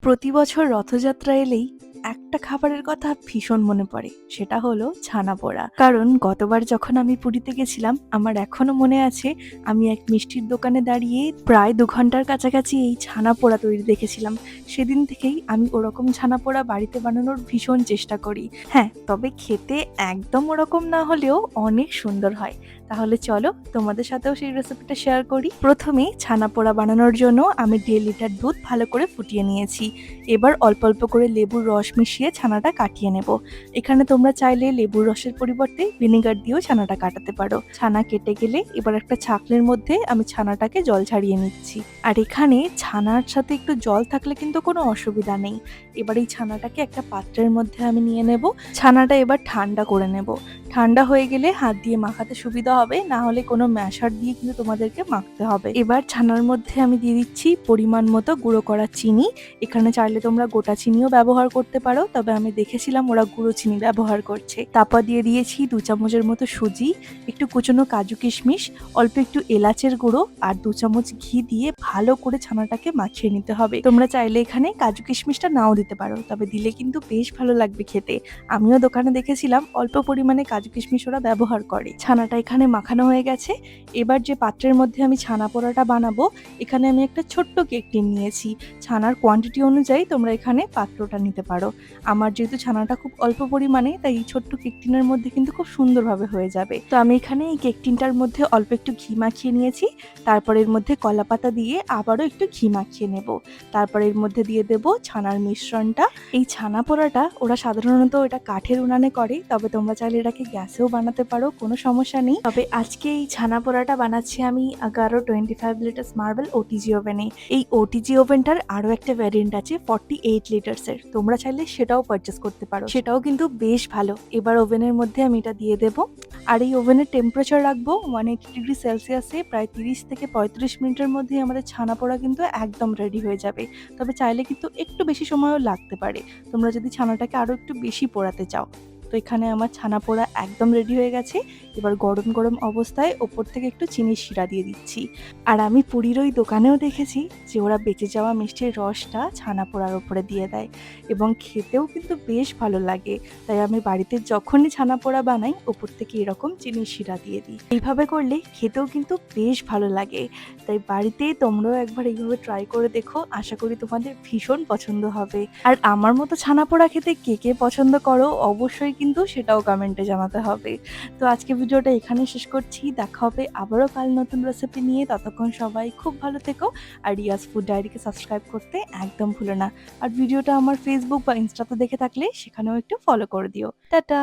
প্রতি বছর রথযাত্রা এলেই একটা খাবারের কথা ভীষণ মনে পড়ে, সেটা হলো ছানা পোড়া। কারণ গতবার যখন আমি পুরীতে গেছিলাম, আমার এখনো মনে আছে আমি এক মিষ্টির দোকানে দাঁড়িয়ে প্রায় 2 ঘন্টার কাছাকাছি এই ছানা পোড়া তৈরি দেখেছিলাম। সেদিন থেকেই আমি ওরকম ছানা পোড়া বাড়িতে বানানোর ভীষণ চেষ্টা করি। হ্যাঁ, তবে খেতে একদম ওরকম না হলেও অনেক সুন্দর হয়। তাহলে চলো তোমাদের সাথেও সেই রেসিপিটা শেয়ার করি। প্রথমে ছানা পোড়া বানানোর জন্য আমি 1.5 লিটার দুধ ভালো করে ফুটিয়ে নিয়েছি। এবার অল্প অল্প করে লেবুর রস মিশিয়ে ছানাটা কাটিয়ে নেব। এখানে তোমরা চাইলে লেবুর রসের পরিবর্তে ভিনেগার দিয়েও ছানাটা কাটাতে পারো। ছানা কেটে গেলে এবার একটা ছাঁকনির মধ্যে আমি ছানাটাকে জল ছাড়িয়ে নিচ্ছি। আর এখানে ছানার সাথে একটু জল থাকলে কিন্তু কোনো অসুবিধা নেই। এবার এই ছানাটাকে একটা পাত্রের মধ্যে আমি নিয়ে নেব। ছানাটা এবার ঠান্ডা করে নেব। ঠান্ডা হয়ে গেলে হাত দিয়ে মাখাতে সুবিধা হবে, না হলে কোনো ম্যাশার দিয়ে কিন্তু তোমাদেরকে মাখতে হবে। এবার ছানার মধ্যে আমি দিয়ে দিচ্ছি পরিমাণ মতো গুঁড়ো করা চিনি। এখানে চাইলে তোমরা গোটা চিনিও ব্যবহার করতে পারো, তবে আমি দেখেছিলাম ওরা গুঁড়ো চিনি ব্যবহার করছে। তারপর দিয়ে দিয়েছি 2 চামচের মতো সুজি, একটু কুচনো কাজু কিশমিশ, অল্প একটু এলাচের গুঁড়ো আর 2 চামচ ঘি দিয়ে ভালো করে ছানাটাকে মাখিয়ে নিতে হবে। তোমরা চাইলে এখানে কাজু কিশমিশটা নাও দিতে পারো, তবে দিলে কিন্তু বেশ ভালো লাগবে খেতে। আমিও দোকানে দেখেছিলাম অল্প পরিমাণে কাজু কিশমিশ ওরা ব্যবহার করে। ছানাটা এখানে মাখানো হয়ে গেছে। এবার যে পাত্রের মধ্যে আমি ছানা পোড়াটা বানাবো, এখানে আমি একটা ছোট্ট কেক টিন নিয়েছি। ছানার কোয়ান্টিটি অনুযায়ী তোমরা এখানে পাত্রটা নিতে পারো। আমার যেহেতু ছানাটা খুব অল্প পরিমাণে, তাই এই ছোট্ট কেক টিনের মধ্যে কিন্তু খুব সুন্দরভাবে হয়ে যাবে। তো আমি এখানে এই কেক টিনটার মধ্যে অল্প একটু ঘি মাখিয়ে নিয়েছি। তারপর এর মধ্যে কলা পাতা দিয়ে আবারও একটু ঘি মাখিয়ে নেব। তারপর এর মধ্যে দিয়ে দেব ছানার মিশ্রণটা। এই ছানা পোড়াটা ওরা সাধারণত এটা কাঠের উনানে করে, তবে তোমরা চাইলে এটাকে গ্যাসেও বানাতে পারো, কোনো সমস্যা নেই। তবে আজকে এই ছানা পোড়াটা বানাচ্ছি আমি 1125 লিটার্স মার্বেল ওটিজি ওভেনে। এই ওটিজি ওভেনটার আরো একটা ভ্যারিয়েন্ট আছে 48 লিটার্সের, তোমরা চাইলে সেটাও পারচেস করতে পারো, সেটাও কিন্তু বেশ ভালো। এবার ওভেনের মধ্যে আমি এটা দিয়ে দেবো। আর এই ওভেনের টেম্পারেচার রাখবো 180 ডিগ্রি সেলসিয়াসে। প্রায় 30 থেকে 35 মিনিটের মধ্যে আমাদের ছানা পোড়া কিন্তু একদম রেডি হয়ে যাবে। তবে চাইলে কিন্তু একটু বেশি সময়ও লাগতে পারে, তোমরা যদি ছানাটাকে আরো একটু বেশি পোড়াতে চাও। তো এখানে আমার ছানা পোড়া একদম রেডি হয়ে গেছে। এবার গরম গরম অবস্থায় ওপর থেকে একটু চিনির শিরা দিয়ে দিচ্ছি। আর আমি পুরীর ওই দোকানেও দেখেছি যে ওরা বেঁচে যাওয়া মিষ্টির রসটা ছানা পোড়ার ওপরে দিয়ে দেয়, এবং খেতেও কিন্তু বেশ ভালো লাগে। তাই আমি বাড়িতে যখনই ছানা পোড়া বানাই, ওপর থেকে এরকম চিনির শিরা দিয়ে দিই। এইভাবে করলে খেতেও কিন্তু বেশ ভালো লাগে। তাই বাড়িতে তোমরাও একবার এইভাবে ট্রাই করে দেখো, আশা করি তোমাদের ভীষণ পছন্দ হবে। আর আমার মতো ছানা পোড়া খেতে কে কে পছন্দ করো অবশ্যই কিন্তু সেটাও কমেন্টে জানাতে হবে। তো আজকে ভিডিওটা এখানে শেষ করছি। দেখা হবে আবারও কাল নতুন রেসিপি নিয়ে। ততক্ষণ সবাই খুব ভালো থেকো। আর রিয়াজ ফুড ডায়েরিকে সাবস্ক্রাইব করতে একদম ভুলো না। আর ভিডিওটা আমার ফেসবুক বা ইনস্টাতে দেখে থাকলে সেখানেও একটু ফলো করে দিও। টাটা।